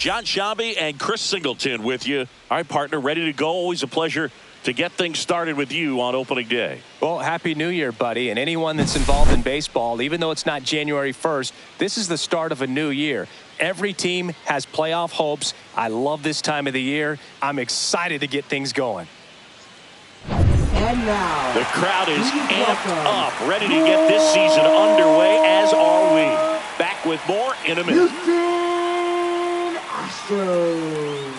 John Shabby and Chris Singleton with you. All right, partner, ready to go. Always a pleasure to get things started with you on opening day. Well, Happy New Year, buddy. And anyone that's involved in baseball, even though it's not January 1st, this is the start of a new year. Every team has playoff hopes. I love this time of the year. I'm excited to get things going. And now, the crowd is amped up, ready to get this season underway, as are we. Back with more in a minute. Houston Astros.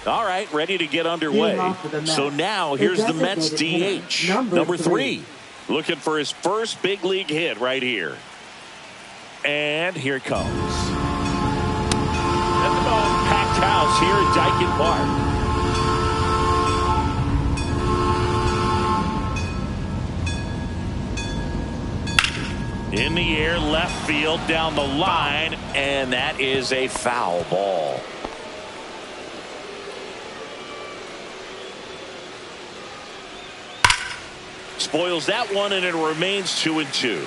All right, ready to get underway. So now here's the Mets DH, number 3. Looking for his first big league hit right here. And here it comes. At the ball, packed house here at Dyken Park. In the air, left field, down the line, and that is a foul ball. Spoils that one, and it remains 2-2.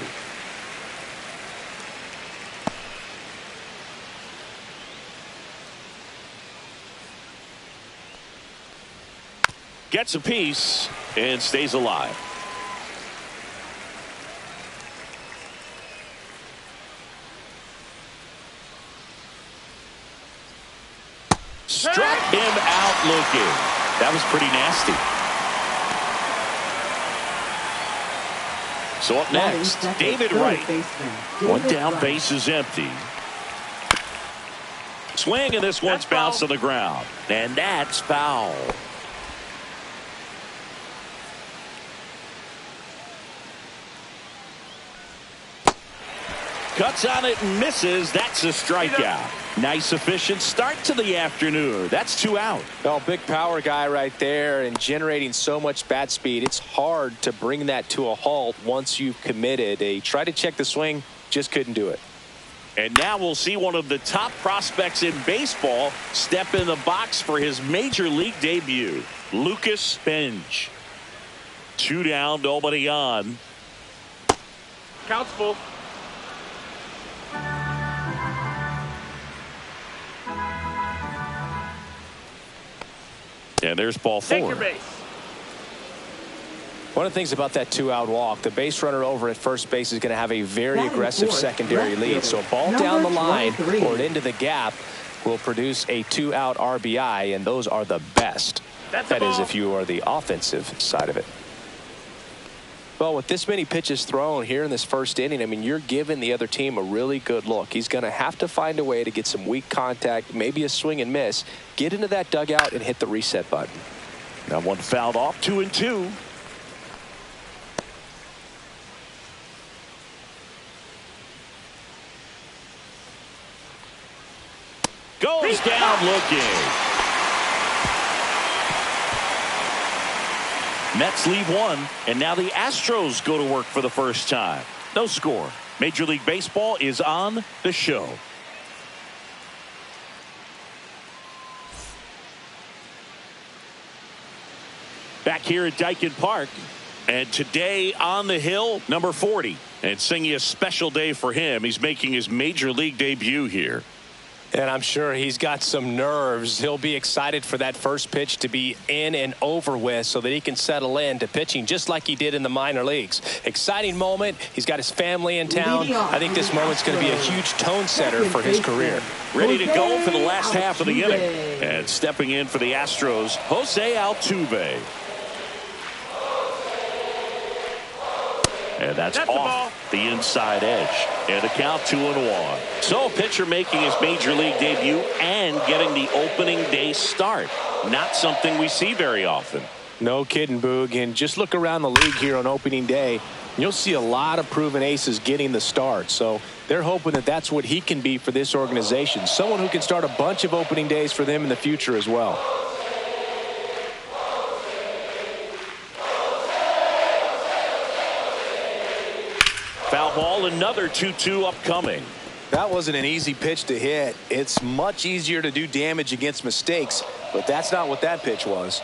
Gets a piece and stays alive. Struck him out looking. That was pretty nasty. So up next, David Wright. One down, base is empty. Swing, and this one's bounced to the ground. And that's foul. Cuts on it and misses. That's a strikeout. Nice, efficient start to the afternoon. That's 2 out. Well, big power guy right there and generating so much bat speed. It's hard to bring that to a halt once you've committed. They tried to check the swing, just couldn't do it. And now we'll see one of the top prospects in baseball step in the box for his major league debut. Lucas Benj. 2 down, nobody on. Count's full. And there's ball 4. Take your base. One of the things about that 2-out walk, the base runner over at first base is going to have a very aggressive secondary lead. So a ball down the line or into the gap will produce a 2-out RBI, and those are the best. That is if you are the offensive side of it. Well, with this many pitches thrown here in this first inning, I mean, you're giving the other team a really good look. He's going to have to find a way to get some weak contact, maybe a swing and miss, get into that dugout and hit the reset button. Now one fouled off, 2-2. Goes down looking. Mets leave 1, and now the Astros go to work for the first time. No score. Major League Baseball is on the show. Back here at Dyken Park, and today on the hill, number 40. And it's singing a special day for him. He's making his Major League debut here. And I'm sure he's got some nerves. He'll be excited for that first pitch to be in and over with so that he can settle in to pitching just like he did in the minor leagues. Exciting moment. He's got his family in town. I think this moment's going to be a huge tone setter for his career. Ready to go for the last half of the inning. And stepping in for the Astros, Jose Altuve. And that's off the inside edge. And the count 2-1. So a pitcher making his major league debut and getting the opening day start. Not something we see very often. No kidding, Boog. And just look around the league here on opening day. You'll see a lot of proven aces getting the start. So they're hoping that that's what he can be for this organization. Someone who can start a bunch of opening days for them in the future as well. Foul ball, another 2-2 upcoming. That wasn't an easy pitch to hit. It's much easier to do damage against mistakes, but that's not what that pitch was.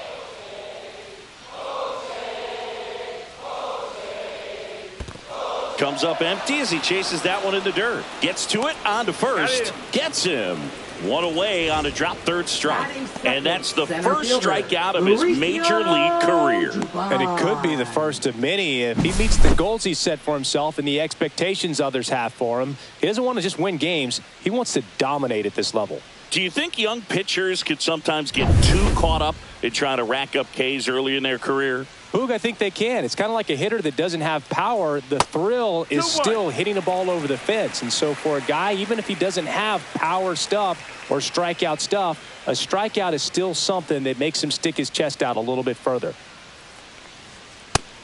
comes up empty as he chases that one in the dirt. Gets to it, on to first. Gets him. One away on a drop third strike. And that's the first strikeout of his major league career. And it could be the first of many if he meets the goals he set for himself and the expectations others have for him. He doesn't want to just win games. He wants to dominate at this level. Do you think young pitchers could sometimes get too caught up in trying to rack up Ks early in their career? Boog, I think they can. It's kind of like a hitter that doesn't have power. The thrill is still hitting a ball over the fence. And so for a guy, even if he doesn't have power stuff or strikeout stuff, a strikeout is still something that makes him stick his chest out a little bit further.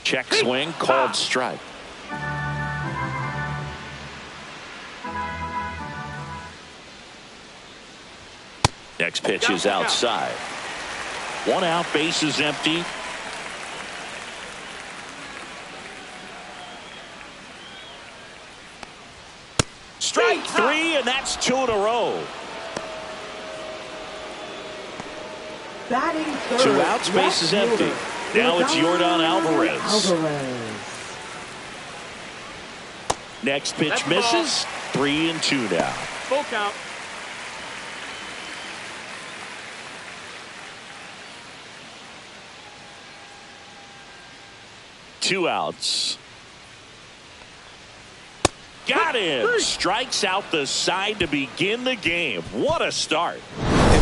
Check swing, called strike. Next pitch is outside. 1 out, base is empty. Strike 3, and that's 2 in a row. Batting third, 2 outs, base is empty. Now it's Yordan Alvarez. Next pitch misses. 3-2 now. Full count. Two outs. Got him. Strikes out the side to begin the game. What a start.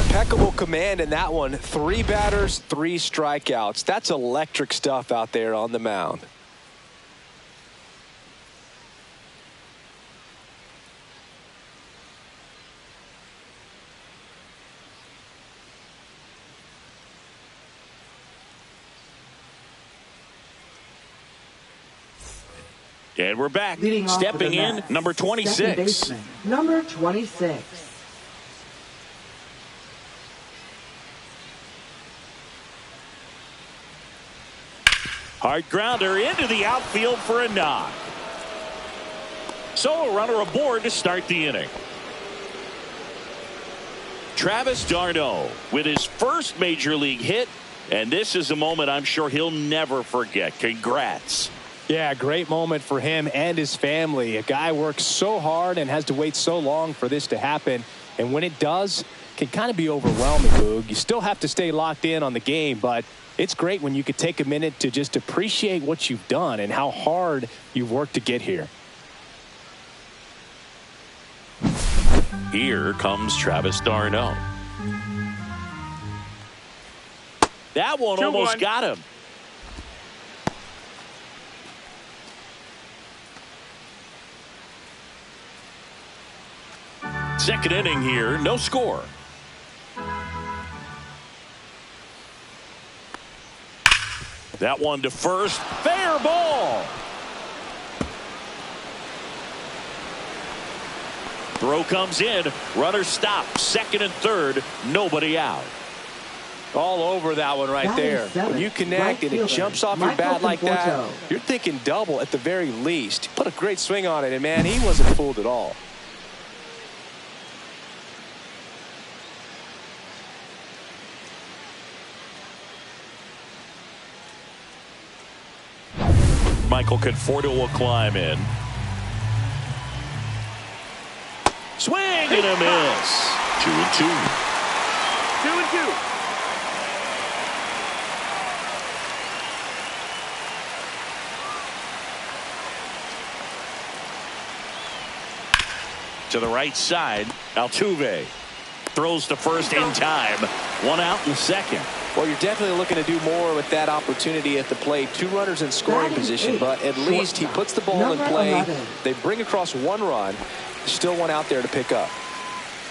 Impeccable command in that one. 3 batters, 3 strikeouts. That's electric stuff out there on the mound. And we're back. Stepping in, number 26. Number 26. Hard grounder into the outfield for a knock. So a runner aboard to start the inning. Travis d'Arnaud with his first major league hit. And this is a moment I'm sure he'll never forget. Congrats. Yeah, great moment for him and his family. A guy works so hard and has to wait so long for this to happen. And when it does, it can kind of be overwhelming, Boog. You still have to stay locked in on the game, but it's great when you could take a minute to just appreciate what you've done and how hard you've worked to get here. Here comes Travis d'Arnaud. That one almost got him. Second inning here, no score. That one to first, fair ball. Throw comes in, runner stopped, second and third, nobody out. All over that one right there. When you connect and it jumps off your bat like that, you're thinking double at the very least. Put a great swing on it, and man, he wasn't fooled at all. Michael Conforto will climb in. Swing and a miss. 2-2. 2-2. To the right side, Altuve throws to first in time. 1 out in the second. Well, you're definitely looking to do more with that opportunity at the plate. 2 runners in scoring position, but at least he puts the ball in play. They bring across 1 run. Still 1 out there to pick up.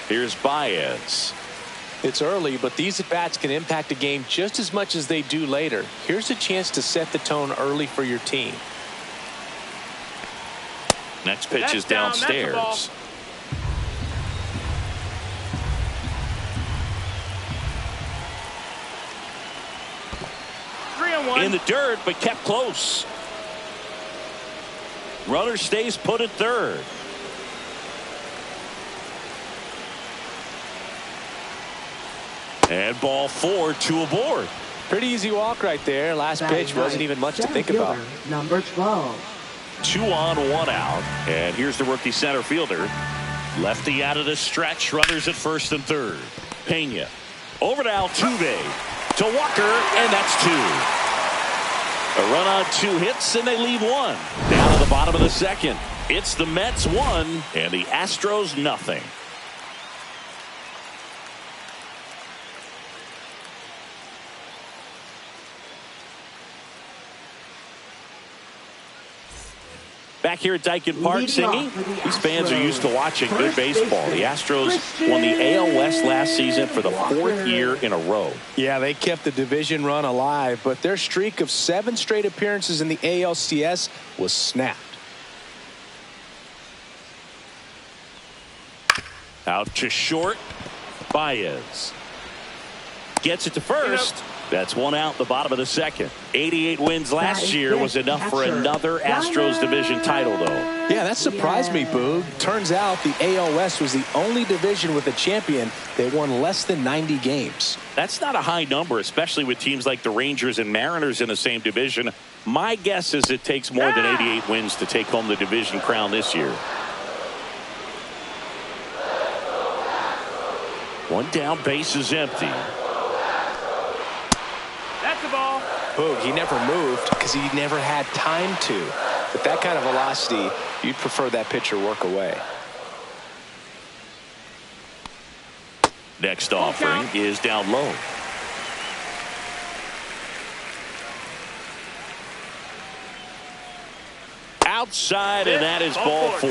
Here's Baez. It's early, but these at-bats can impact a game just as much as they do later. Here's a chance to set the tone early for your team. Next pitch is downstairs. In the dirt, but kept close. Runner stays put at third. And ball 4, 2 aboard. Pretty easy walk right there. Last pitch wasn't even much to think about. Number 12. 2 on, 1 out. And here's the rookie center fielder. Lefty out of the stretch. Runners at first and third. Pena over to Altuve to Walker, and that's 2. A run on 2 hits, and they leave 1. Down to the bottom of the second. It's the Mets 1 and the Astros nothing. Back here at Daikin Park singing. These fans are used to watching good baseball. The Astros won the AL West last season for the 4th year in a row. Yeah, they kept the division run alive, but their streak of 7 straight appearances in the ALCS was snapped. Out to short. Baez gets it to first. That's 1 out, the bottom of the second. 88 wins last year was enough for another Astros division title, though. Yeah, that surprised me, Boog. Turns out the AL West was the only division with a champion that won less than 90 games. That's not a high number, especially with teams like the Rangers and Mariners in the same division. My guess is it takes more than 88 wins to take home the division crown this year. 1 down, base is empty. That's the ball. Boog, he never moved because he never had time to. With that kind of velocity, you'd prefer that pitcher work away. Next offering is down low. Outside, and that is ball 4.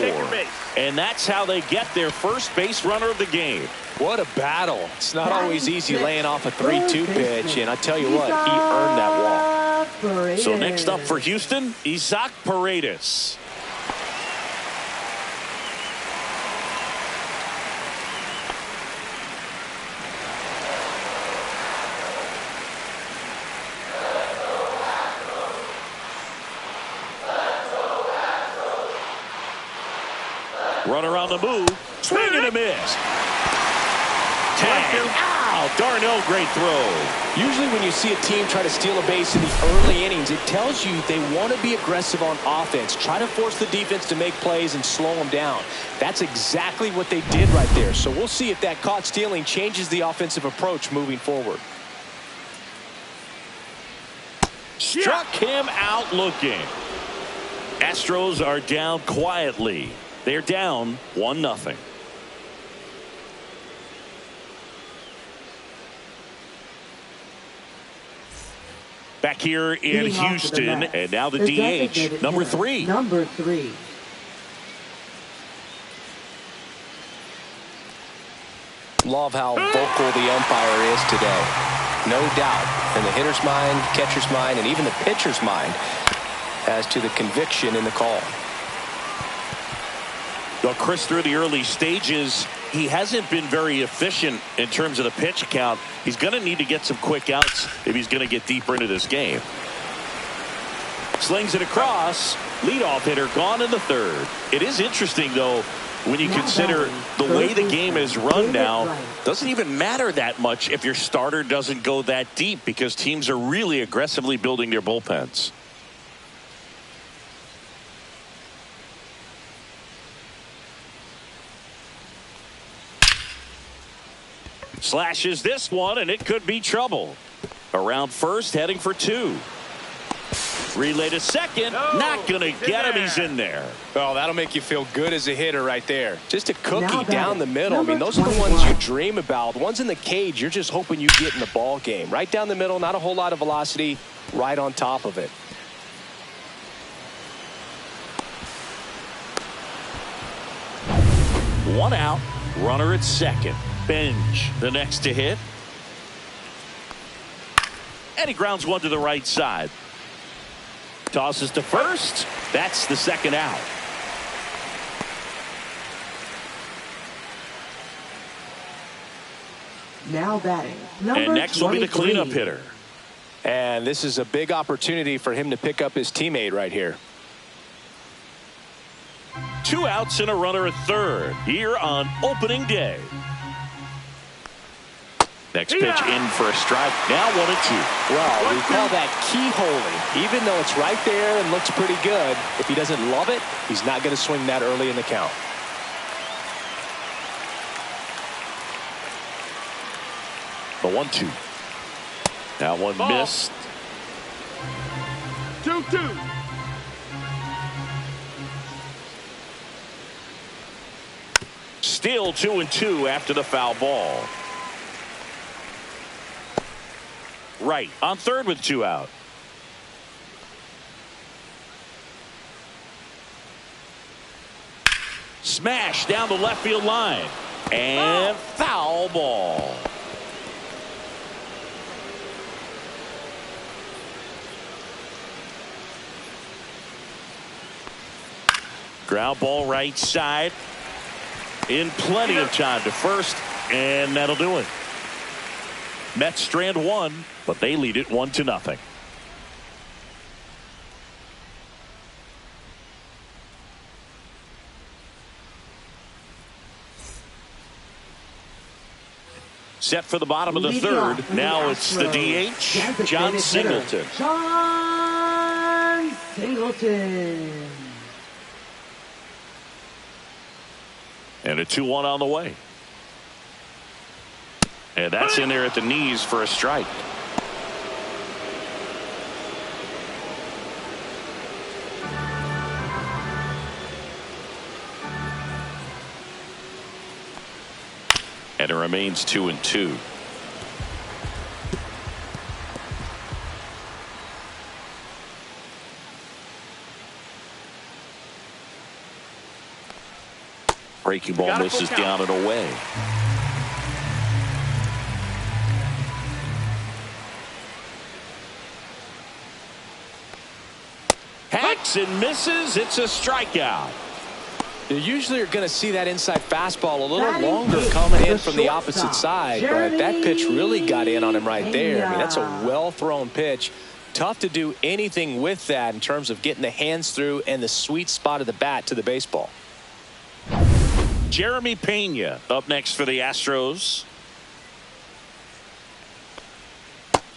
And that's how they get their first base runner of the game. What a battle. It's not always easy laying off a 3-2 pitch, and I tell you what, he earned that walk. So next up for Houston, Isaac Paredes. Runner on the move. Swing and a miss. Tag. Ow, Darnell, great throw. Usually when you see a team try to steal a base in the early innings, it tells you they want to be aggressive on offense. Try to force the defense to make plays and slow them down. That's exactly what they did right there. So we'll see if that caught stealing changes the offensive approach moving forward. Struck him out looking. Astros are down quietly. They're down 1-0. Back here in Houston, and now the DH, number 3. Number 3. Love how vocal the umpire is today. No doubt in the hitter's mind, catcher's mind, and even the pitcher's mind as to the conviction in the call. Well, Chris, through the early stages, he hasn't been very efficient in terms of the pitch count. He's going to need to get some quick outs if he's going to get deeper into this game. Slings it across. Leadoff hitter gone in the 3rd. It is interesting, though, when you consider the way the game is run now. Doesn't even matter that much if your starter doesn't go that deep because teams are really aggressively building their bullpens. Slashes this one, and it could be trouble. Around first, heading for 2. Relay to second. Not going to get him. He's in there. Oh, that'll make you feel good as a hitter right there. Just a cookie down the middle. I mean, those are the ones you dream about. The ones in the cage, you're just hoping you get in the ball game. Right down the middle, not a whole lot of velocity, right on top of it. One out. Runner at second. Bench the next to hit. And he grounds one to the right side. Tosses to first. That's the 2nd out. Now batting. And next will be the cleanup hitter. And this is a big opportunity for him to pick up his teammate right here. 2 outs and a runner at third here on opening day. Next pitch in for a strike. Now 1-2. Well, we call that keyholing. Even though it's right there and looks pretty good, if he doesn't love it, he's not going to swing that early in the count. The 1-2. That one missed. 2-2. Still 2-2 after the foul ball. Right on third with 2 out. Smash down the left field line. And foul ball. Ground ball right side. In plenty of time to first. And that'll do it. Mets strand one, but they lead it 1-0. Set for the bottom of the third. Now it's the DH, John Singleton. John Singleton. And a 2-1 on the way. And that's in there at the knees for a strike. And it remains 2-2. Breaking ball misses down and away. Hacks and misses. It's a strikeout. You usually are going to see that inside fastball a little longer coming in from the opposite side, but that pitch really got in on him right there. I mean, that's a well-thrown pitch. Tough to do anything with that in terms of getting the hands through and the sweet spot of the bat to the baseball. Jeremy Pena up next for the Astros.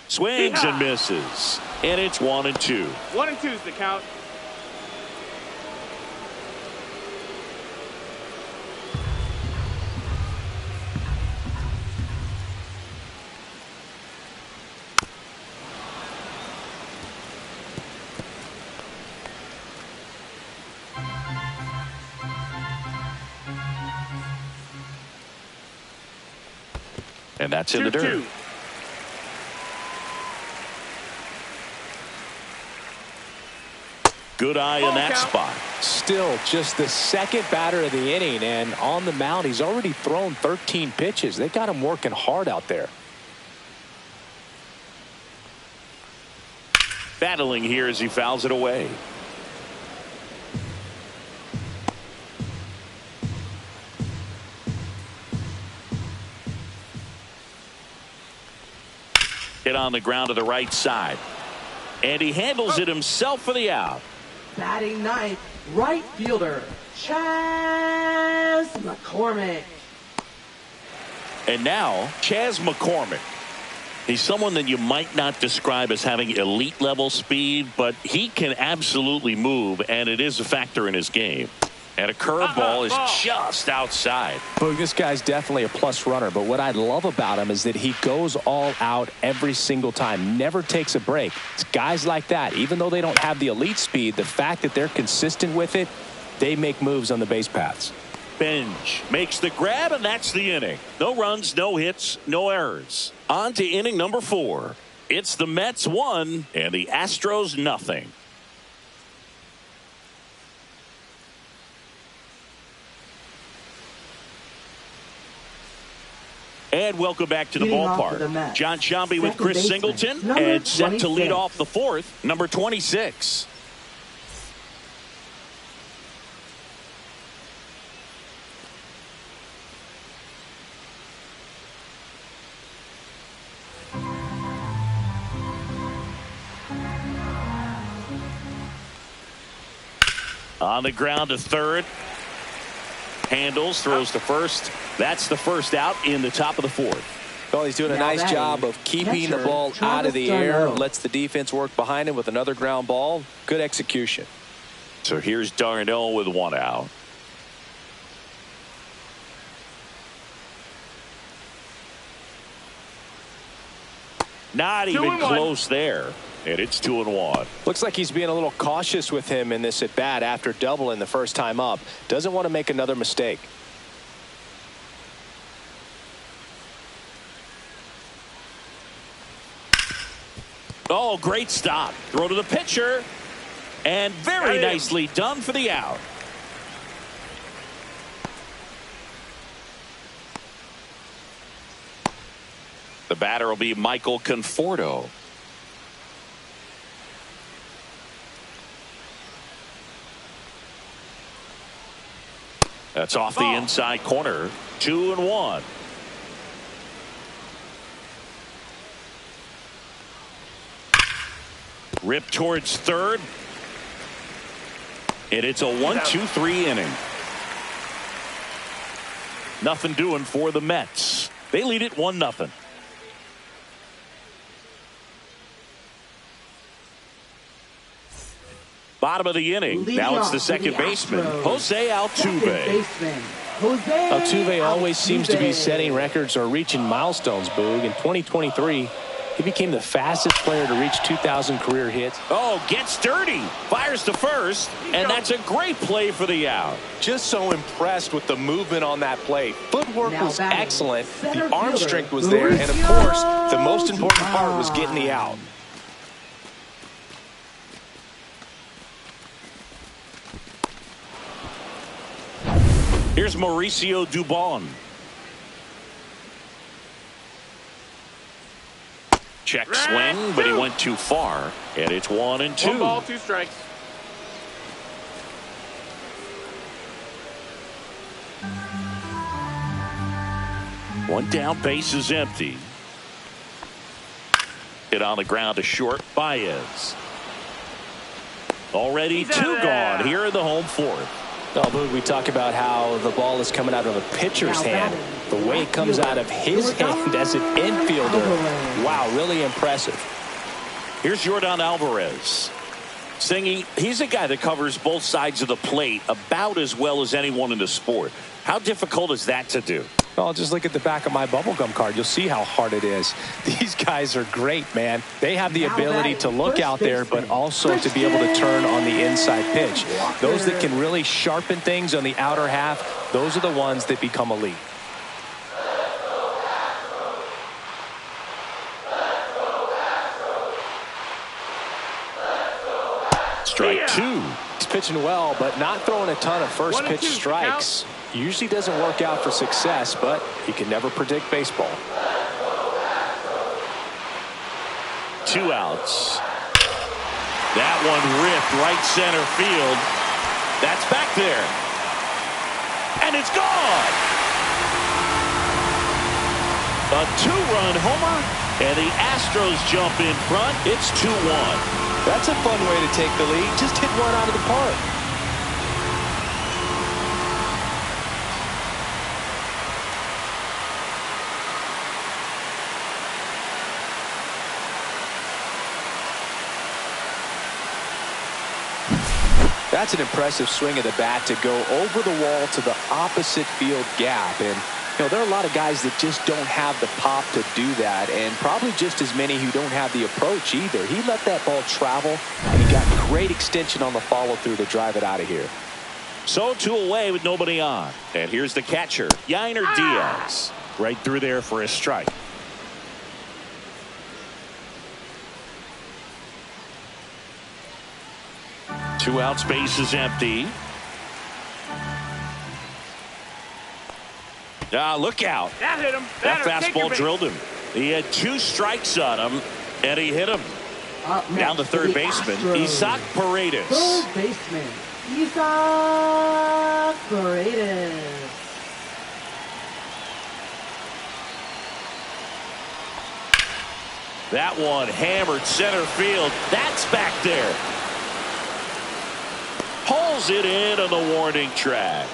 Swings and misses. And it's 1-2. 1-2 is the count. And that's in the dirt. Good eye in that spot. Still just the second batter of the inning, and on the mound he's already thrown 13 pitches. They got him working hard out there. Battling here as he fouls it away. Hit on the ground to the right side. And he handles it himself for the out. Batting ninth, right fielder, Chas McCormick. And now, Chas McCormick. He's someone that you might not describe as having elite level speed, but he can absolutely move, and it is a factor in his game. And a curveball is just outside. Well, this guy's definitely a plus runner, but what I love about him is that he goes all out every single time, never takes a break. It's guys like that, even though they don't have the elite speed, the fact that they're consistent with it, they make moves on the base paths. Benj makes the grab, and that's the inning. No runs, no hits, no errors. On to inning number 4. It's the Mets 1 and the Astros nothing. And welcome back to the ballpark. John Shambi with Chris Singleton, and set to lead off the 4th, number 26. On the ground to third. Handles, throws to first. That's the first out in the top of the 4th. Well, he's doing a nice job of keeping the ball out of the air. Lets the defense work behind him with another ground ball. Good execution. So here's Darno with 1 out. Not even close there. And it's 2-1. Looks like he's being a little cautious with him in this at bat after doubling the first time up. Doesn't want to make another mistake. Oh, great stop. Throw to the pitcher. And very nicely done for the out. The batter will be Michael Conforto. That's off the inside corner. 2-1. Rip towards third. And it's a 1-2-3 inning. Nothing doing for the Mets. They lead it 1-0. Bottom of the inning. Now it's the second baseman, Jose Altuve. Altuve always seems to be setting records or reaching milestones, Boog. In 2023, he became the fastest player to reach 2,000 career hits. Oh, gets dirty. Fires to first. And that's a great play for the out. Just so impressed with the movement on that play. Footwork was excellent. The arm strength was there. And, of course, the most important part was getting the out. Here's Mauricio Dubon. Check swing, but he went too far. And it's 1-2. 1 ball, 2 strikes. One down, base is empty. Hit on the ground to short. Baez. Already 2 gone here in the home fourth. Boog, we talk about how the ball is coming out of a pitcher's hand. The way it comes out of his hand as an infielder. Wow, really impressive. Here's Yordan Alvarez. Singy, he's a guy that covers both sides of the plate about as well as anyone in the sport. How difficult is that to do? Well, just look at the back of my bubblegum card. You'll see how hard it is. These guys are great, man. They have the ability to look out there, but also to be able to turn on the inside pitch. Those that can really sharpen things on the outer half, those are the ones that become elite. Strike 2. He's pitching well, but not throwing a ton of first pitch strikes. Usually doesn't work out for success, but you can never predict baseball. 2 outs. That one ripped right center field. That's back there. And it's gone. A 2-run homer, and the Astros jump in front. It's 2-1. That's a fun way to take the lead. Just hit one out of the park. That's an impressive swing of the bat to go over the wall to the opposite field gap. And, you know, there are a lot of guys that just don't have the pop to do that, and probably just as many who don't have the approach either. He let that ball travel, and he got great extension on the follow-through to drive it out of here. So 2 away with nobody on. And here's the catcher, Yainer Diaz. Right through there for a strike. Two out, space is empty. Look out. That hit him. That fastball drilled him. He had 2 strikes on him, and he hit him. Down the third baseman, Isaac Paredes. Third baseman, Isaac Paredes. That one hammered center field. That's back there. Pulls it in on the warning track.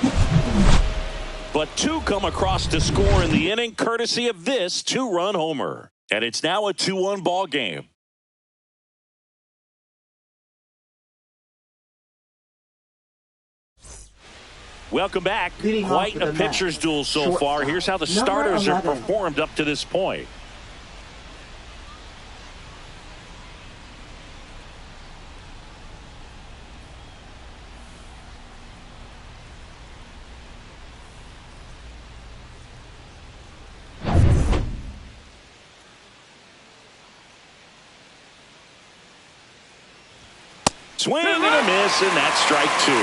But two come across to score in the inning, courtesy of this two-run homer. And it's now a 2-1 ball game. Welcome back. Quite a pitcher's duel so far. Here's how the starters have performed up to this point. Swing and a miss, and that's strike two.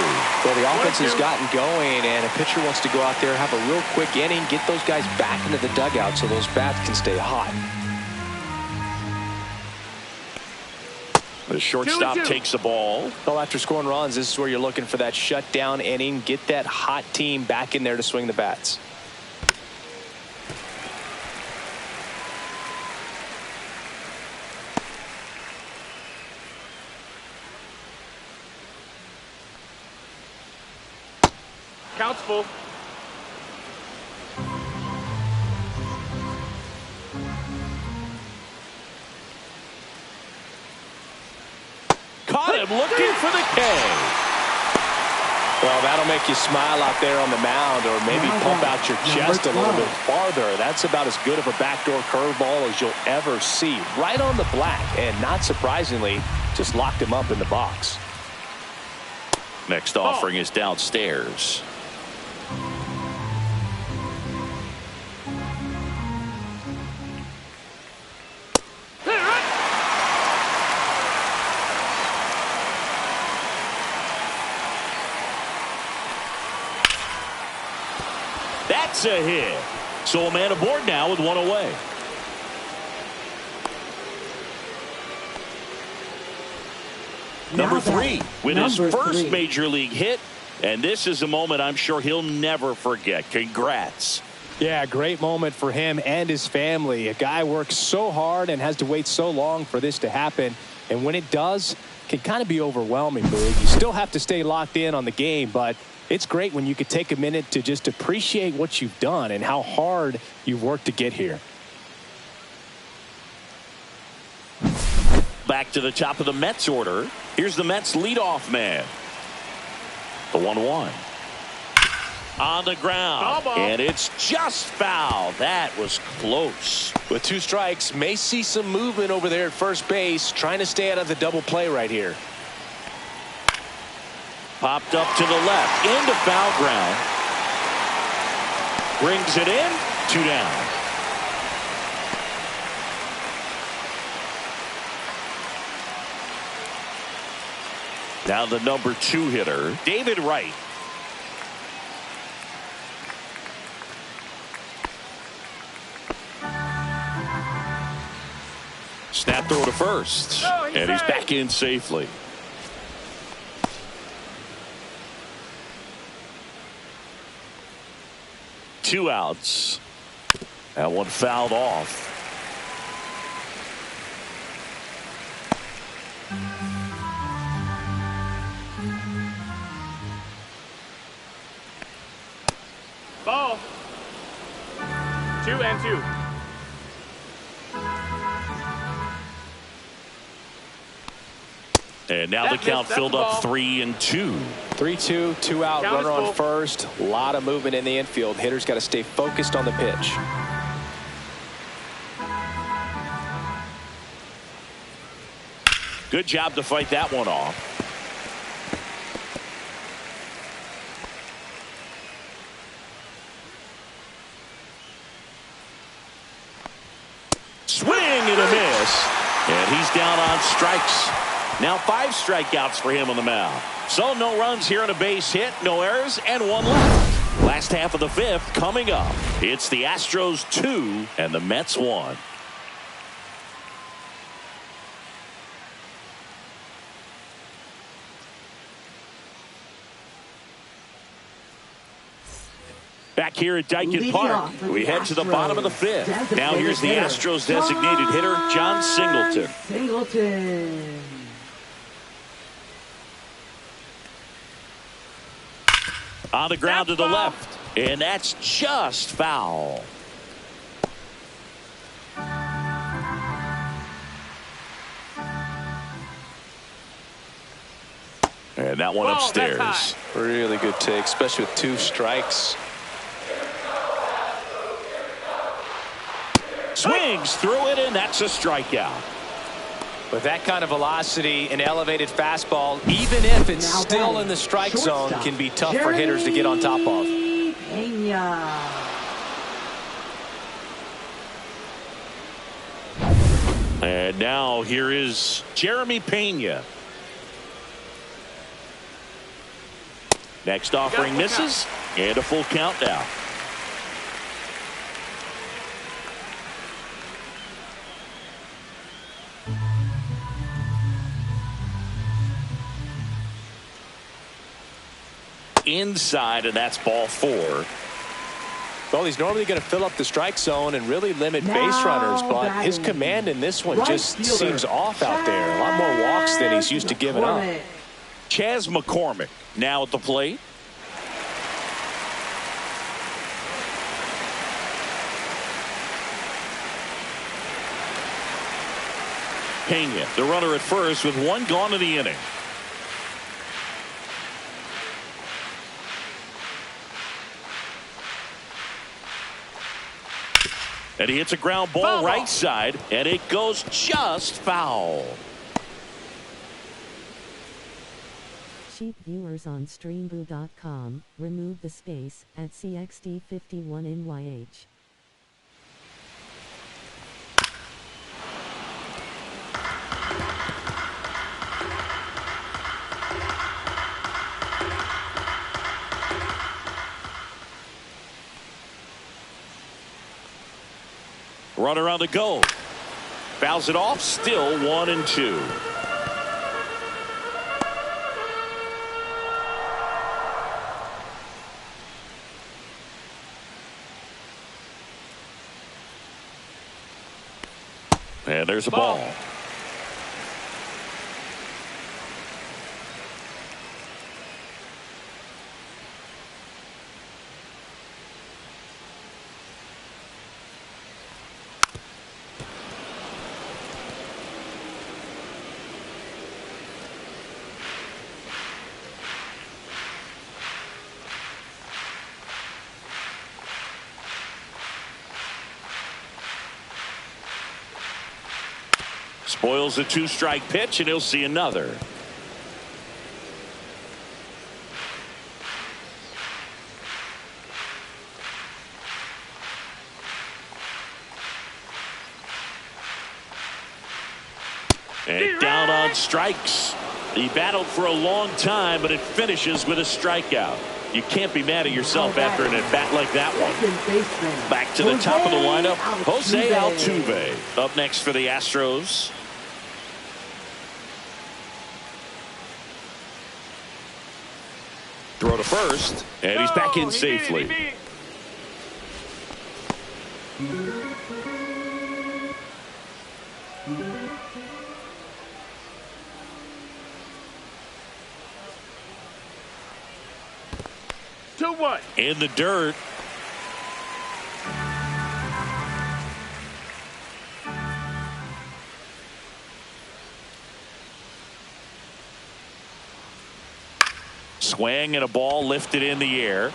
Well, the offense has gotten going, and a pitcher wants to go out there, have a real quick inning, get those guys back into the dugout so those bats can stay hot. The shortstop takes the ball. Well, after scoring runs, this is where you're looking for that shutdown inning, get that hot team back in there to swing the bats. Count's full. Caught him looking for the K. Well, that'll make you smile out there on the mound, or maybe pump out your chest a little bit farther. That's about as good of a backdoor curveball as you'll ever see. Right on the black, and not surprisingly, just locked him up in the box. Next offering is downstairs. That's a hit. So a man aboard now with one away. Number 3 with his first major league hit. And this is a moment I'm sure he'll never forget. Congrats. Yeah, great moment for him and his family. A guy works so hard and has to wait so long for this to happen. And when it does, it can kind of be overwhelming, Boog. You still have to stay locked in on the game, but it's great when you could take a minute to just appreciate what you've done and how hard you've worked to get here. Back to the top of the Mets order. Here's the Mets leadoff man. The 1-1. On the ground. And it's just foul. That was close. With 2 strikes, may see some movement over there at first base, trying to stay out of the double play right here. Popped up to the left, into foul ground. Brings it in, 2 down. Now the number 2 hitter, David Wright. Snap throw to first, and he's back in safely. Two outs. That one fouled off. Ball. 2-2. And now the count filled up 3-2. 3-2, 2 out, runner on first. A lot of movement in the infield. Hitter's got to stay focused on the pitch. Good job to fight that one off. Swing and a miss. And he's down on strikes. Now 5 strikeouts for him on the mound. So no runs here on a base hit, no errors, and 1 left. Last half of the 5th coming up. It's the Astros 2 and the Mets 1. Back here at Dyken Park, we head to the bottom of the 5th. Now here's the Astros designated hitter, John Singleton. On the ground to the left. And that's just foul. And that one upstairs. Really good take, especially with 2 strikes. Swings through it, and that's a strikeout. With that kind of velocity, an elevated fastball, even if it's still in the strike zone, can be tough for hitters to get on top of. And now here is Jeremy Pena. Next offering misses, and a full count now. Inside, and that's ball 4. Well, he's normally going to fill up the strike zone and really limit base runners, but his command in this one just seems off out there. A lot more walks than he's used to giving up. Chas McCormick now at the plate. Pena, the runner at first with 1 gone in the inning. And he hits a ground ball right side, and it goes just foul. Cheap viewers on streamboo.com, remove the space at CXD51NYH. Runner on the go. Fouls it off. Still 1-2. And there's a ball. Spoils a 2-strike pitch, and he'll see another. And down on strikes. He battled for a long time, but it finishes with a strikeout. You can't be mad at yourself after an at-bat like that one. Back to the top of the lineup, Jose Altuve up next for the Astros. Throw to first, and he's back in safely. In the dirt. Swing and a ball lifted in the air.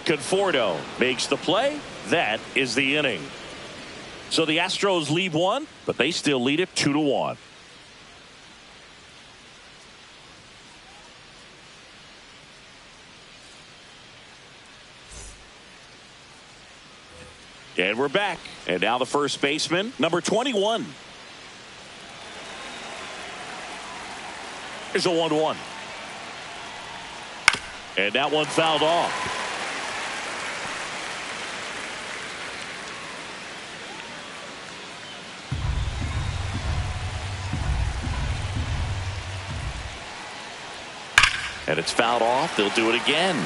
Conforto makes the play. That is the inning. So the Astros lead 1, but they still lead it 2-1. And we're back. And now the first baseman, number 21. Here's a 1-1. And that one fouled off. And it's fouled off. They'll do it again.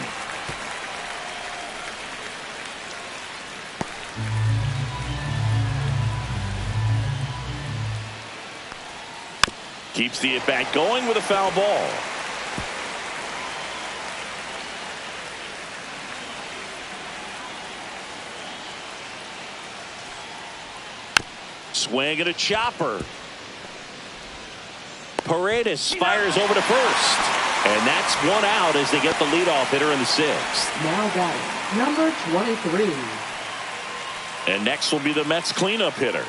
Keeps the at-bat going with a foul ball. swing and a chopper. Paredes fires over to first. And that's one out as they get the leadoff hitter in the sixth. Now batting, number 23. And next will be the Mets cleanup hitter.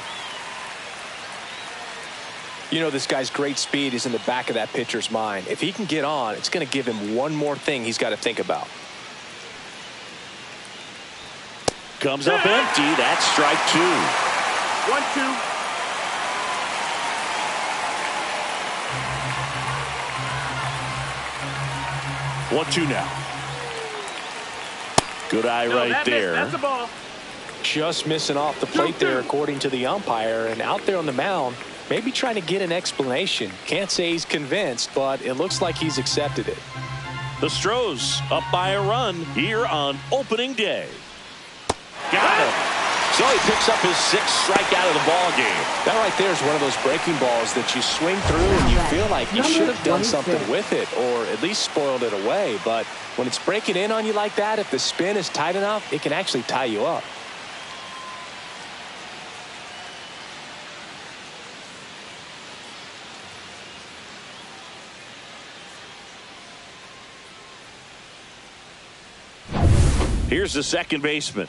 You know, this guy's great speed is in the back of that pitcher's mind. If he can get on, it's going to give him one more thing he's got to think about. Comes up empty. That's strike two. 1-2. 1-2 now. Good eye right there. That's a ball. Just missing off the plate there, according to the umpire. And out there on the mound, maybe trying to get an explanation. Can't say he's convinced, but it looks like he's accepted it. The Astros up by a run here on opening day. Got him. So he picks up his sixth strikeout of the ball game. That right there is one of those breaking balls that you swing through and you feel like you should have done something with it or at least spoiled it away. But when it's breaking in on you like that, if the spin is tight enough, it can actually tie you up. Here's the second baseman.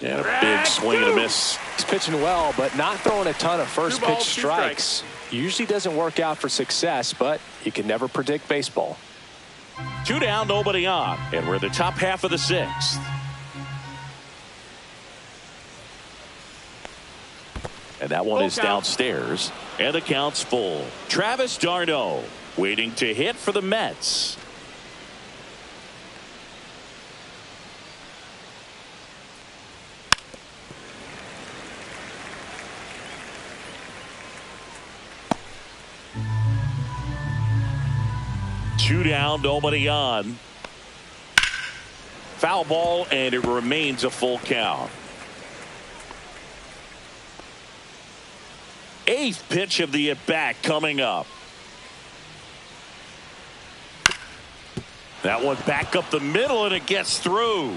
And a big swing and a miss. He's pitching well, but not throwing a ton of first pitch strikes. Usually doesn't work out for success, but you can never predict baseball. 2 down, nobody on. And we're the top half of the sixth. And that one is downstairs. And the count's full. Travis d'Arnaud waiting to hit for the Mets. Two down, nobody on. Foul ball, and it remains a full count. Eighth pitch of the at-bat coming up. That one back up the middle, and it gets through.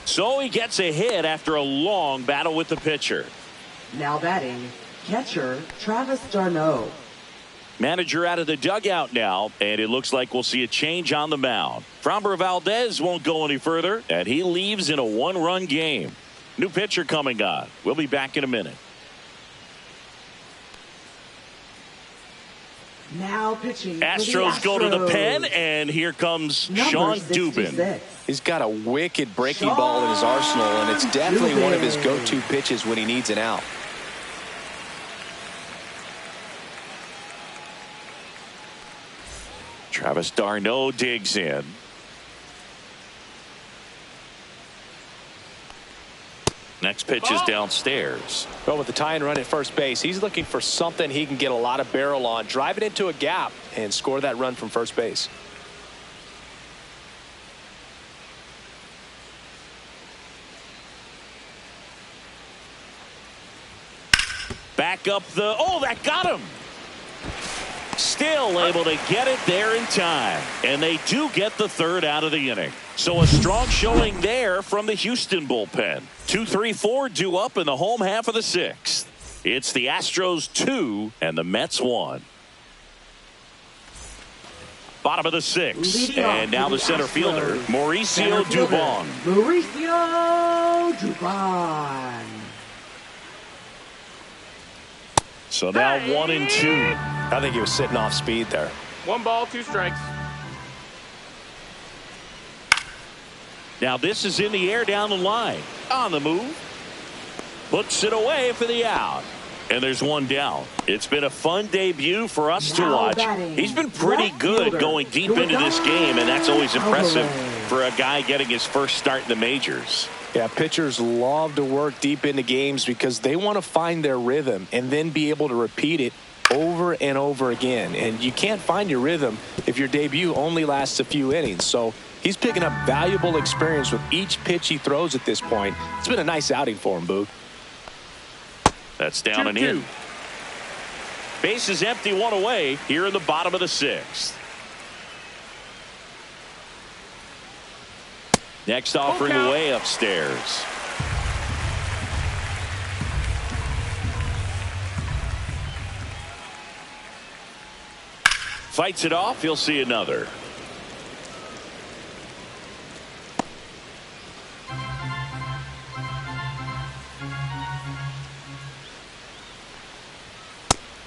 So he gets a hit after a long battle with the pitcher. Now batting, catcher Travis d'Arnaud. Manager out of the dugout now, and it looks like we'll see a change on the mound. Framber Valdez won't go any further, and he leaves in a one-run game. New pitcher coming on. We'll be back in a minute. Now pitching. Astros go to the pen, and here comes Number Sean 66. Dubin. He's got a wicked breaking ball in his arsenal, and it's definitely one of his go-to pitches when he needs an out. Travis d'Arnaud digs in. Next pitch is downstairs. Well, with the tying run at first base, he's looking for something he can get a lot of barrel on, drive it into a gap, and score that run from first base. Back up the, oh, that got him. Still able to get it there in time. And they do get the third out of the inning. So a strong showing there from the Houston bullpen. 2-3-4 due up in the home half of the sixth. It's the Astros 2 and the Mets 1. Bottom of the sixth. And now the center fielder, Mauricio Dubon. Mauricio Dubon. So now 1-2. I think he was sitting off speed there. 1 ball, 2 strikes. Now this is in the air down the line. On the move. Puts it away for the out. And there's 1 down. It's been a fun debut for us to watch. He's been pretty good going deep into this game, and that's always impressive for a guy getting his first start in the majors. Yeah, pitchers love to work deep into games because they want to find their rhythm and then be able to repeat it over and over again. And you can't find your rhythm if your debut only lasts a few innings. So he's picking up valuable experience with each pitch he throws at this point. It's been a nice outing for him, Boog. That's down and in. Base is empty, 1 away here in the bottom of the sixth. Next offering way upstairs. Fights it off. He'll see another.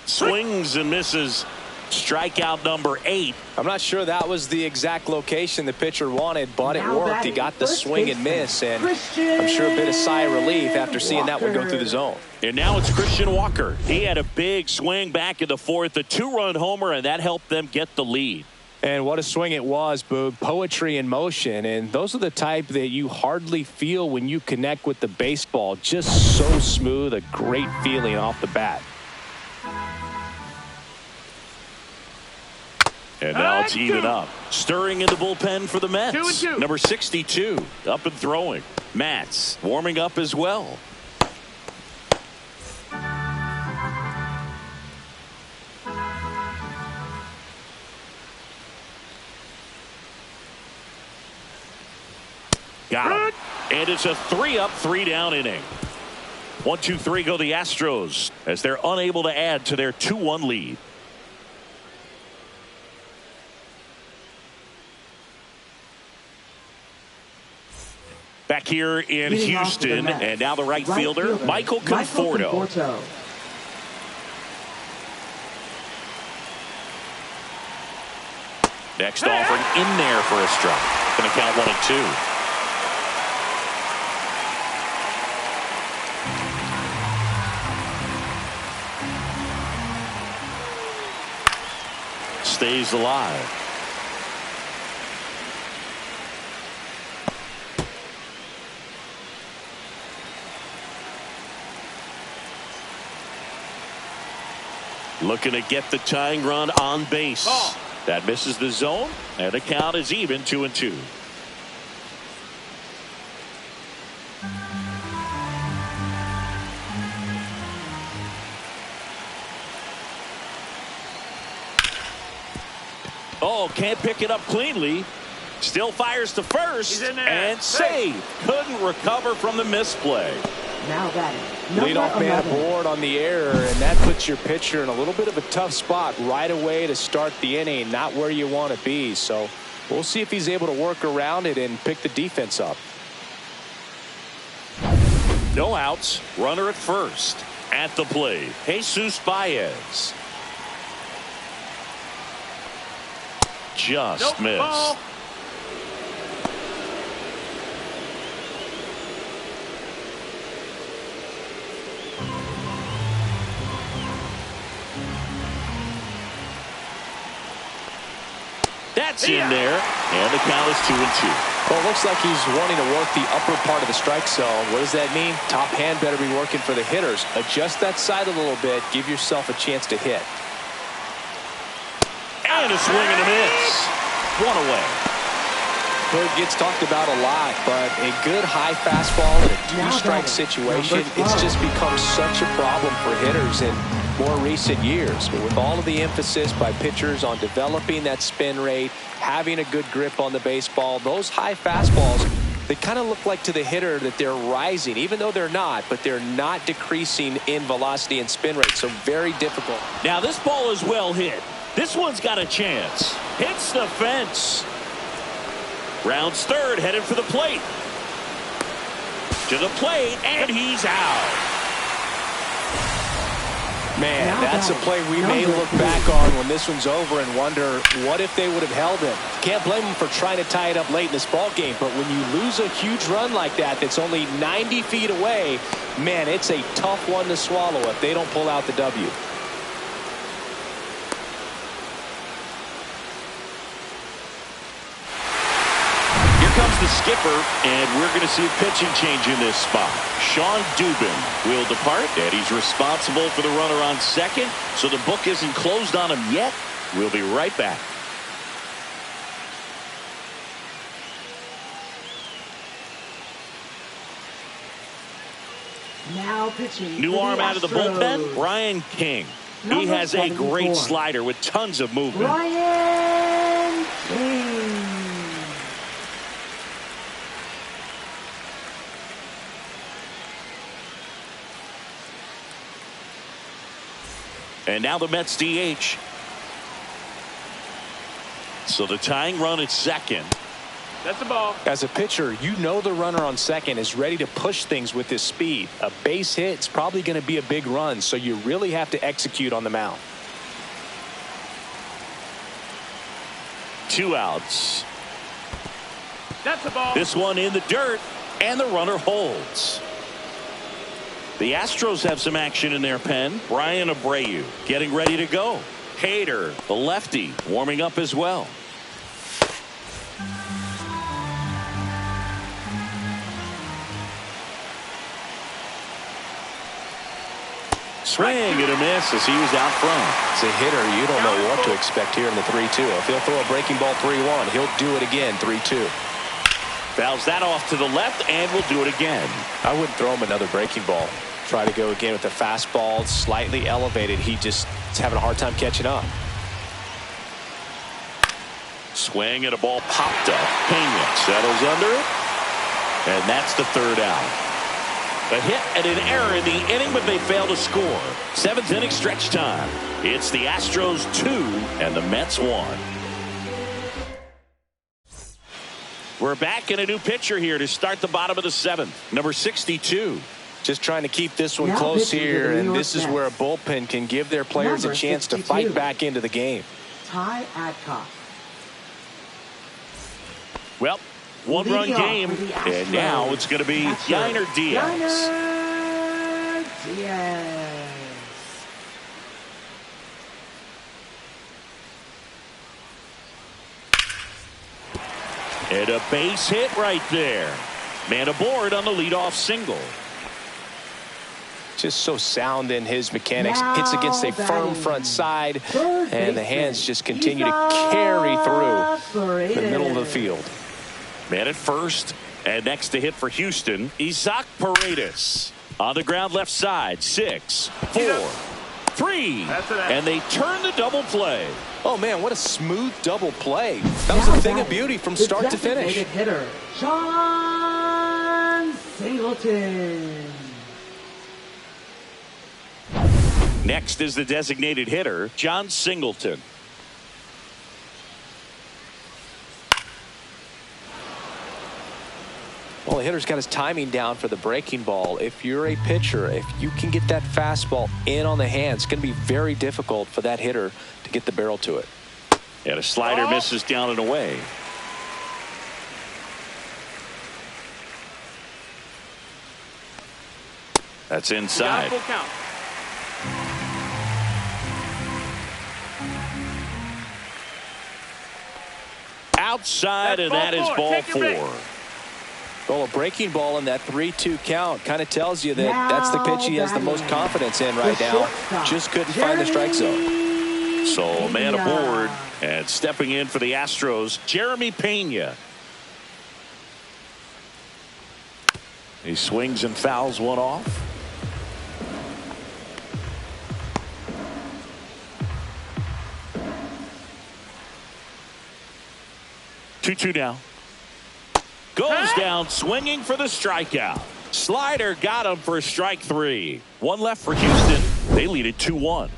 Swings and misses. Strikeout number 8. I'm not sure that was the exact location the pitcher wanted, but it worked. He got the swing and miss, and I'm sure a bit of sigh of relief after seeing that one go through the zone. And now it's Christian Walker. He had a big swing back in the 4th, a 2-run homer, and that helped them get the lead. And what a swing it was, Boog. Poetry in motion, and those are the type that you hardly feel when you connect with the baseball. Just so smooth, a great feeling off the bat. And now it's even up. Stirring in the bullpen for the Mets. 2-2. Number 62 up and throwing. Mats warming up as well. Got it. And it's a 3-up, 3-down inning. 1-2-3 go the Astros as they're unable to add to their 2-1 lead. Back here in Houston, and now the right fielder, Michael Conforto. Next offering in there for a strike. Going to count 1-2. Stays alive. Looking to get the tying run on base. That misses the zone, and the count is even 2-2. Oh, can't pick it up cleanly. Still fires to first, and save. Couldn't recover from the misplay. Now batting. Leadoff man aboard on the error, and that puts your pitcher in a little bit of a tough spot right away to start the inning. Not where you want to be. So we'll see if he's able to work around it and pick the defense up. No outs. Runner at first. At the plate, Jesus Baez. Just missed. Ball. That's in there, and the count is 2-2. Well, it looks like he's wanting to work the upper part of the strike zone. What does that mean? Top hand better be working for the hitters. Adjust that side a little bit. Give yourself a chance to hit. And a swing and a miss. One away. Bird gets talked about a lot, but a good high fastball in a two-strike situation, it's just become such a problem for hitters in more recent years. But with all of the emphasis by pitchers on developing that spin rate, having a good grip on the baseball, those high fastballs, they kind of look like to the hitter that they're rising, even though they're not, but they're not decreasing in velocity and spin rate. So very difficult. Now this ball is well hit. This one's got a chance. Hits the fence. Rounds third, headed for the plate. To the plate, and he's out. Man, that's a play we may look back on when this one's over and wonder, what if they would have held him? Can't blame him for trying to tie it up late in this ball game, but when you lose a huge run like that that's only 90 feet away, man, it's a tough one to swallow if they don't pull out the W. Comes the skipper, and we're going to see a pitching change in this spot. Sean Dubin will depart, and he's responsible for the runner on second, so the book isn't closed on him yet. We'll be right back. Now pitching. New arm out of the bullpen, Brian King. He has a great slider with tons of movement. Brian King. And now the Mets DH. So the tying run at second. That's the ball. As a pitcher, you know the runner on second is ready to push things with his speed. A base hit is probably going to be a big run, so you really have to execute on the mound. 2 outs. That's the ball. This one in the dirt, and the runner holds. The Astros have some action in their pen. Brian Abreu getting ready to go. Hader, the lefty, warming up as well. Swing and a miss as he was out front. As a hitter, you don't know what to expect here in the 3-2. If he'll throw a breaking ball 3-1, he'll do it again 3-2. Fouls that off to the left, and will do it again. I wouldn't throw him another breaking ball. Try to go again with the fastball slightly elevated. He just is having a hard time catching up. Swing and a ball popped up. Pena settles under it, and that's the 3rd out. A hit and an error in the inning, but they fail to score. 7th inning stretch time. It's the Astros 2 and the Mets 1. We're back in a new pitcher here to start the bottom of the 7th. Number 62. Just trying to keep this one close here, and this is where a bullpen can give their players a chance to fight back into the game. Ty Adcock. Well, 1-run game, and now it's going to be Yainer Diaz. Yainer Diaz. And a base hit right there. Man aboard on the leadoff single. Just so sound in his mechanics. Hits against a firm front side, and the hands just continue to carry through the middle of the field. Man at first, and next to hit for Houston, Isaac Paredes. On the ground left side, 6, 4, 3, and they turn the double play. Oh man, what a smooth double play. That was a thing of beauty from start to finish. Hitter, John Singleton. Next is the designated hitter, John Singleton. Well, the hitter's got his timing down for the breaking ball. If you're a pitcher, if you can get that fastball in on the hands, it's going to be very difficult for that hitter to get the barrel to it. And a slider misses down and away. That's inside. Full count. Outside, and that is ball 4. Well, a breaking ball in that 3-2 count kind of tells you that that's the pitch he has the most confidence in right now. Just couldn't find the strike zone. So a man aboard, and stepping in for the Astros, Jeremy Pena. He swings and fouls one off. Two now. Goes down swinging for the strikeout. Slider got him for strike 3. 1 left for Houston. They lead it 2-1.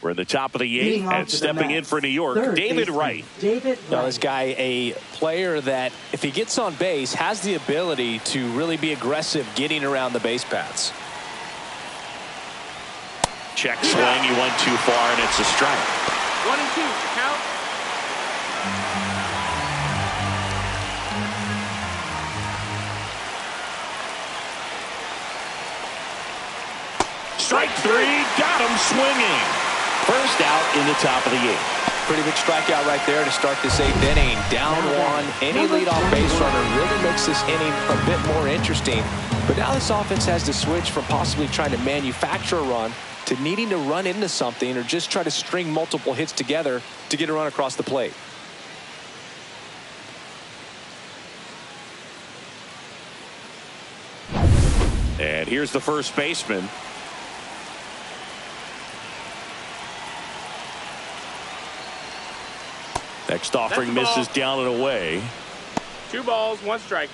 We're at the top of the 8th, and stepping in for New York, David Wright. Now, this guy, a player that, if he gets on base, has the ability to really be aggressive getting around the base paths. Check swing, he went too far, and it's a strike. 1 and 2, count. Strike 3, got him swinging. First out in the top of the 8th. Pretty big strikeout right there to start this 8th inning. Down 1. Any leadoff base runner really makes this inning a bit more interesting. But now this offense has to switch from possibly trying to manufacture a run to needing to run into something or just try to string multiple hits together to get a run across the plate. And here's the first baseman. Next offering misses down and away. 2 balls, 1 strike.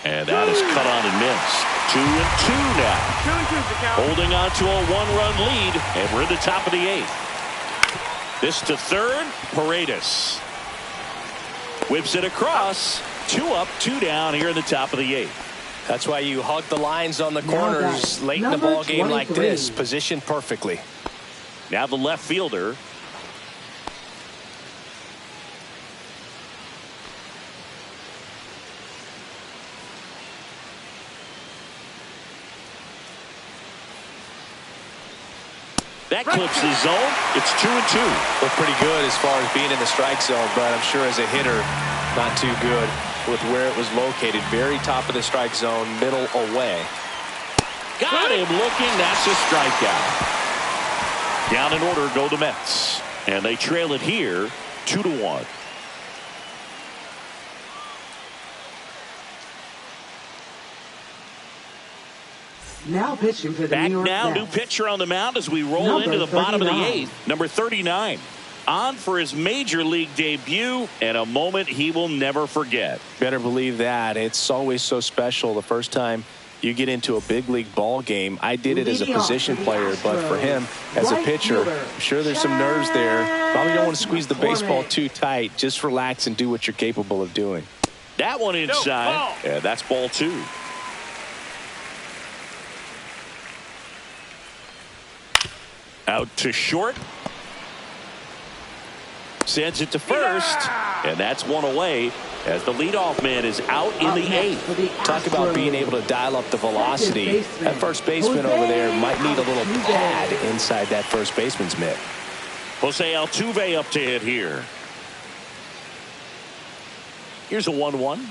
And that is cut on and missed. 2-2 now. 2-2's the count. Holding on to a 1-run lead, and we're in the top of the 8th. This to third, Paredes whips it across. 2 up, 2 down here in the top of the 8th. That's why you hug the lines on the corners late in the ball game like this, positioned perfectly. Now the left fielder. That clips the zone. It's 2-2. Looked pretty good as far as being in the strike zone, but I'm sure as a hitter, not too good with where it was located. Very top of the strike zone, middle away. Got him looking. That's a strikeout. Down in order go the Mets. And they trail it here 2-1. Now pitching for the Back New York now, Mets. new pitcher on the mound as we roll into the bottom of the 8th. Number 39. On for his major league debut and a moment he will never forget. Better believe that. It's always so special the first time you get into a big league ball game. I did it as a position player, but for him as a pitcher, I'm sure there's some nerves there. Probably don't want to squeeze the baseball too tight. Just relax and do what you're capable of doing. That one inside. Yeah, that's ball 2. Out to short. Sends it to first. And that's 1 away as the leadoff man is out in the 8th. Talk about being able to dial up the velocity. That first baseman over there might need a little pad inside that first baseman's mitt. Jose Altuve up to hit here. Here's a 1-1.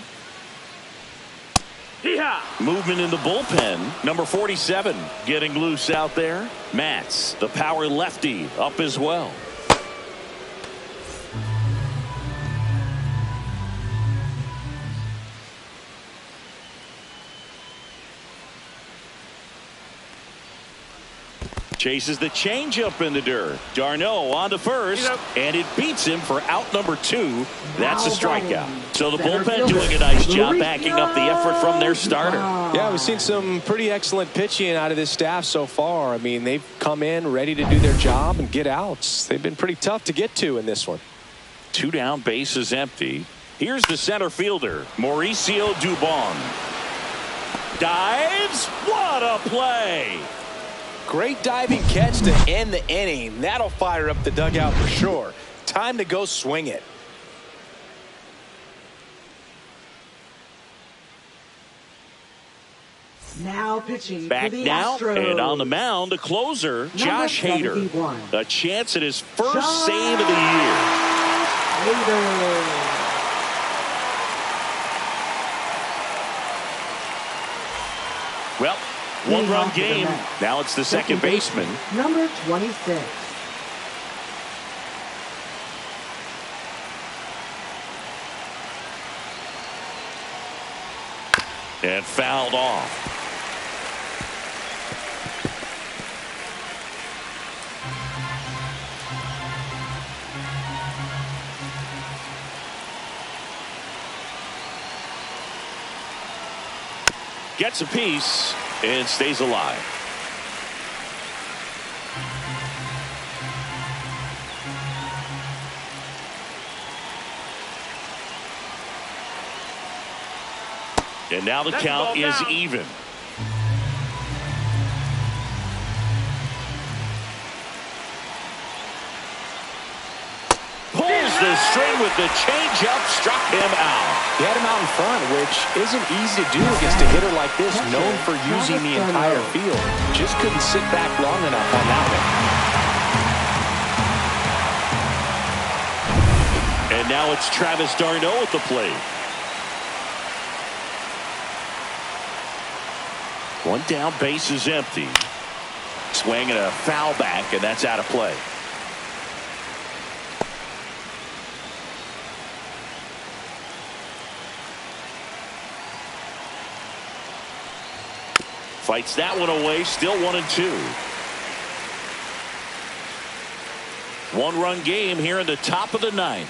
Movement in the bullpen. Number 47 getting loose out there. Matz, the power lefty, up as well. Chases the changeup in the dirt. Darno on to first, and it beats him for out number 2. That's a strikeout. So the bullpen doing a nice job backing up the effort from their starter. Yeah, we've seen some pretty excellent pitching out of this staff so far. I mean, they've come in ready to do their job and get outs. They've been pretty tough to get to in this one. 2 down, base is empty. Here's the center fielder, Mauricio Dubon. Dives. What a play! Great diving catch to end the inning. That'll fire up the dugout for sure. Time to go swing it. Now pitching back for the now Astros. And on the mound, the closer, Josh Hader. 71. A chance at his first save of the year. Hader. Well, 1-run game. Now it's the second baseman. Number 26. And fouled off. Gets a piece and stays alive. And now the count is even. Pulls the string with the changeup, struck him out. He had him out in front, which isn't easy to do against a hitter like this, known for using the entire field. Just couldn't sit back long enough on that one. And now it's Travis d'Arnaud at the plate. 1 down, base is empty. Swing and a foul back, and that's out of play. Fights that one away. Still 1-2. One-run game here in the top of the ninth.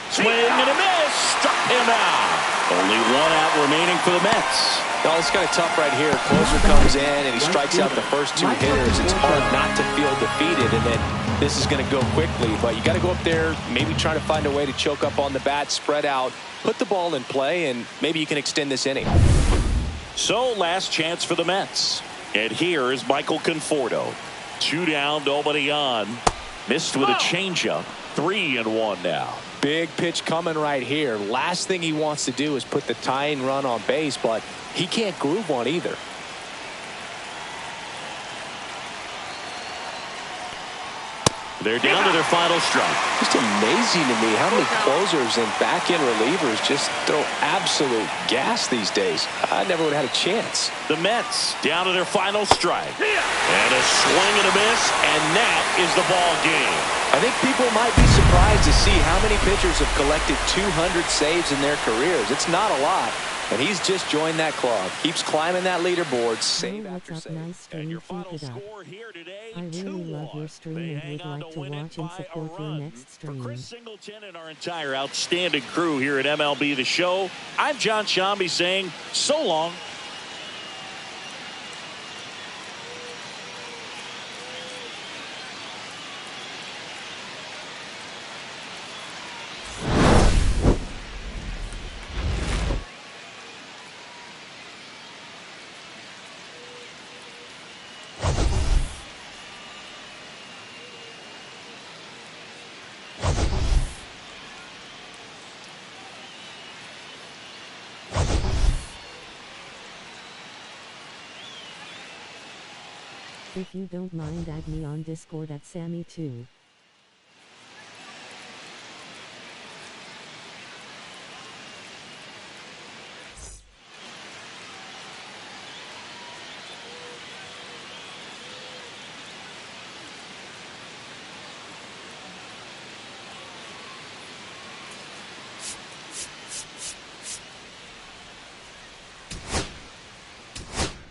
Swing and a miss. Struck him out. Only one out remaining for the Mets. No, it's kind of tough right here. Closer comes in and he strikes out the first two hitters. It's hard not to feel defeated, and then this is going to go quickly. But you got to go up there, maybe try to find a way to choke up on the bat, spread out, put the ball in play, and maybe you can extend this inning. So last chance for the Mets. And here is Michael Conforto. 2 down, nobody on. Missed with a changeup. 3-1 now. Big pitch coming right here. Last thing he wants to do is put the tying run on base, but he can't groove one either. They're down to their final strike. Just amazing to me how many closers and back-end relievers just throw absolute gas these days. I never would have had a chance. The Mets down to their final strike. And a swing and a miss, and that is the ball game. I think people might be surprised to see how many pitchers have collected 200 saves in their careers. It's not a lot. And he's just joined that club. Keeps climbing that leaderboard, save after save. Nice stream, And your keep final it up. score here today, I really love your stream and would like to watch and support your next For stream. Chris Singleton and our entire outstanding crew here at MLB The Show, I'm John Shambi saying so long. If you don't mind, add me on Discord at Sammy2.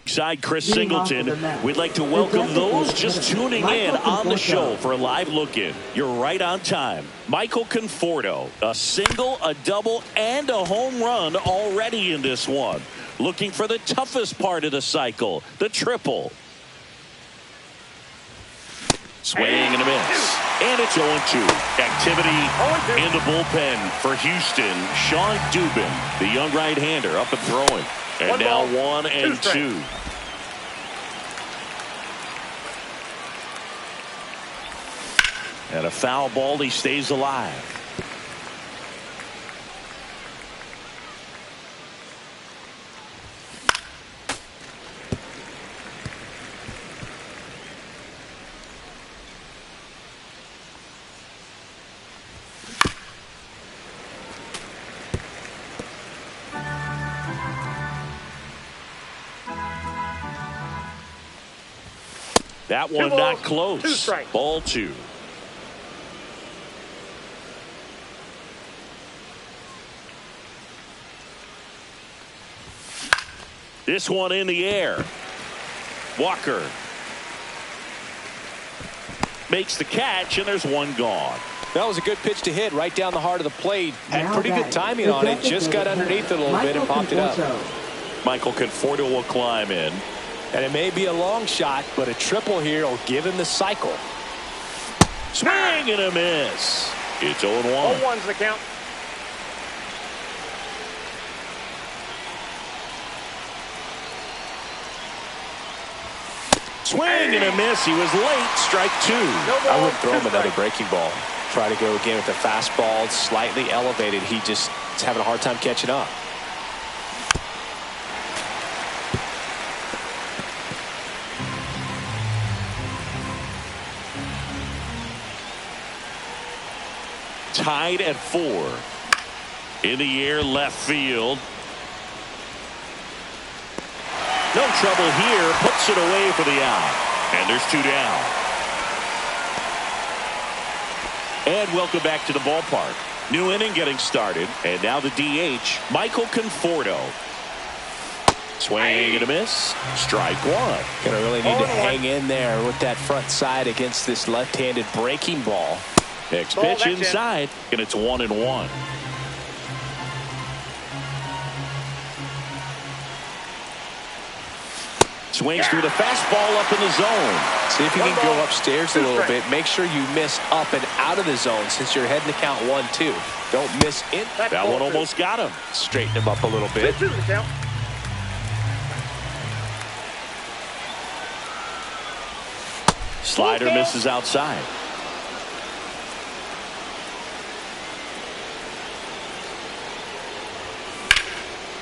Side Chris Singleton, we'd like to welcome those just tuning in on the show for a live look-in. You're right on time. Michael Conforto, a single, a double, and a home run already in this one. Looking for the toughest part of the cycle, the triple. Swing and a miss. And it's 0-2. Activity in the bullpen for Houston. Sean Dubin, the young right-hander, up and throwing. And now 1-2. And a foul ball, he stays alive. That one not close. Ball 2. This one in the air. Walker makes the catch, and there's one gone. That was a good pitch to hit right down the heart of the plate. Had pretty good timing on it. Just got underneath it a little bit and popped it up. Michael Conforto will climb in. And it may be a long shot, but a triple here will give him the cycle. Swing and a miss. It's 0-1. 0-1's the count. Swing and a miss. He was late. Strike 2. I wouldn't throw him another breaking ball. Try to go again with the fastball. It's slightly elevated. He just is having a hard time catching up. Tied at 4. In the air, left field. No trouble here. Puts it away for the out. And there's 2 down. And welcome back to the ballpark. New inning getting started. And now the DH, Michael Conforto. Swing and a miss. Strike one. Gonna really need to hang in there with that front side against this left-handed breaking ball. Next pitch inside, and it's 1-1. Swings through the fastball up in the zone. See if you can go upstairs a little bit. Make sure you miss up and out of the zone since you're heading to count 1-2. Don't miss in. That one almost got him. Straighten him up a little bit. Slider misses outside.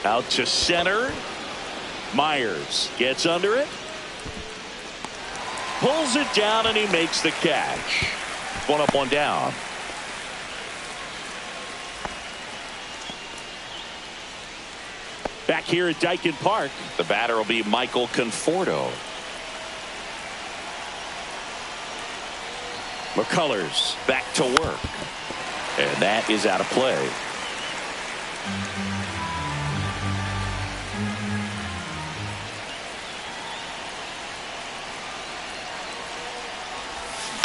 Out to center. Myers gets under it. Pulls it down and he makes the catch. One up, one down. Back here at Dyken Park, the batter will be Michael Conforto. McCullers back to work. And that is out of play.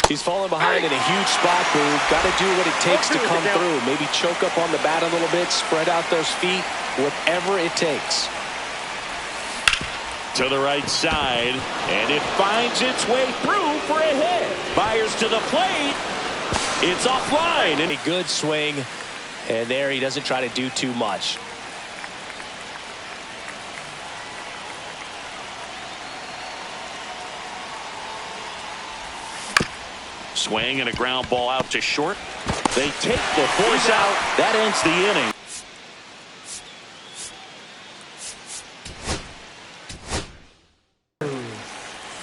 He's falling behind in a huge spot, Boo. Got to do what it takes to come through. Maybe choke up on the bat a little bit, spread out those feet, whatever it takes. To the right side, and it finds its way through for a hit. Myers to the plate. It's offline. And a good swing, and there he doesn't try to do too much. Swing and a ground ball out to short. They take the force out. That ends the inning.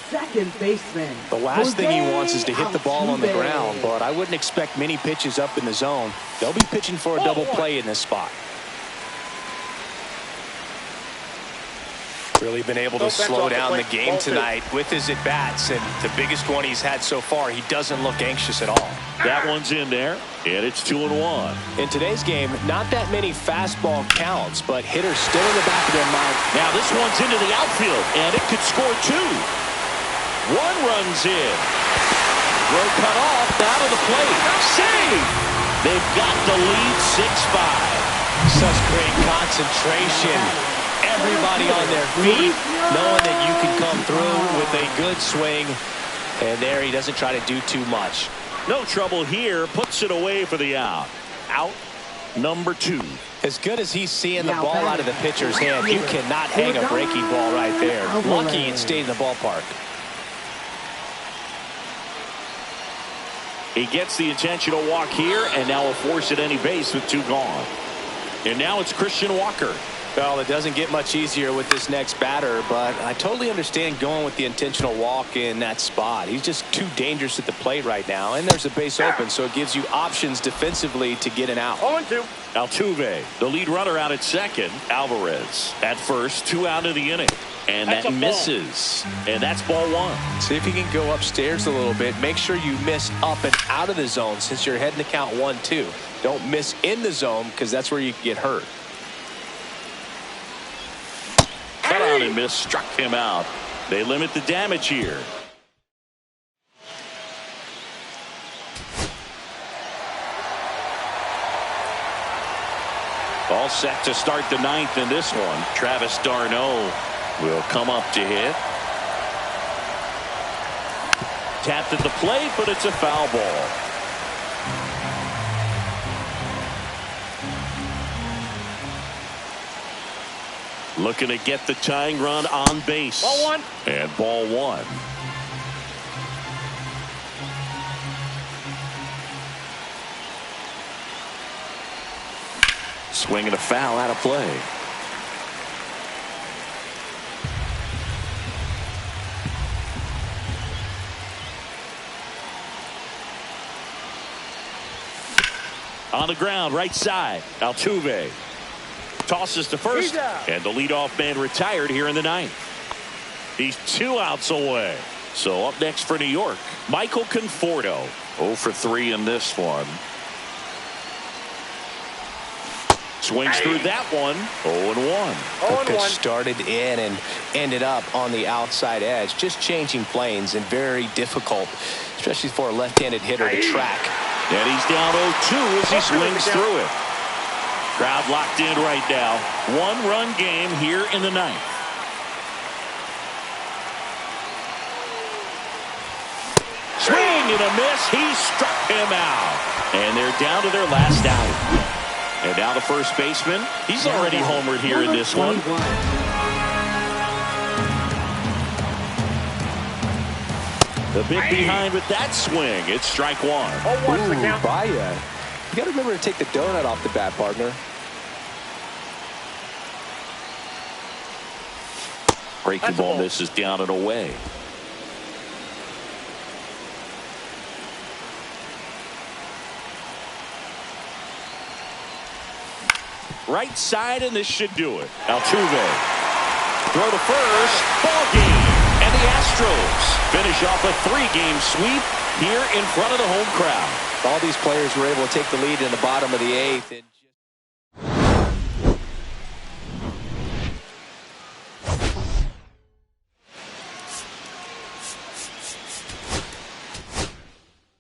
Second baseman. The last thing he wants is to hit the ball on the ground, but I wouldn't expect many pitches up in the zone. They'll be pitching for a double play in this spot. Really been able to slow down the game tonight with his at-bats, and the biggest one he's had so far, he doesn't look anxious at all. That one's in there, and it's 2-1. In today's game, not that many fastball counts, but hitters still in the back of their mind. Now this one's into the outfield, and it could score two. One runs in. Throw cut off, out of the plate. Save! They've got the lead 6-5. Such great concentration. Everybody on their feet, knowing that you can come through with a good swing. And there he doesn't try to do too much. No trouble here. Puts it away for the out. Out number 2. As good as he's seeing the ball out of the pitcher's hand, you cannot hang a breaking ball right there. Lucky it stayed in the ballpark. He gets the intentional walk here, and now will force at any base with 2 gone. And now it's Christian Walker. Well, it doesn't get much easier with this next batter, but I totally understand going with the intentional walk in that spot. He's just too dangerous at the plate right now, and there's a base open, so it gives you options defensively to get an out. 0-2. Altuve, the lead runner out at second. Alvarez at first, 2 out of the inning. And that misses. And that's ball 1. See if you can go upstairs a little bit. Make sure you miss up and out of the zone since you're heading to count 1-2. Don't miss in the zone because that's where you can get hurt. Cut on and miss, struck him out. They limit the damage here. All set to start the 9th in this one. Travis d'Arnaud will come up to hit. Tapped at the plate, but it's a foul ball. Looking to get the tying run on base. Ball 1. And ball 1. Swing and a foul out of play. On the ground, right side. Altuve tosses to first, and the leadoff man retired here in the 9th. He's 2 outs away. So up next for New York, Michael Conforto. 0 for 3 in this one. Swings through that one. 0-1. The pitch started in and ended up on the outside edge. Just changing planes and very difficult, especially for a left-handed hitter to track. And he's down 0-2 as he swings through it. Crowd locked in right now. One-run game here in the ninth. Swing and a miss. He struck him out. And they're down to their last out. And now the first baseman. He's already homered here in this one. The bit behind with that swing. It's strike one. Baya. You got to remember to take the donut off the bat, partner. Breaking ball misses down and away. Right side, and this should do it. Altuve. Throw to first. Ball game. And the Astros finish off a 3-game sweep here in front of the home crowd. All these players were able to take the lead in the bottom of the 8th.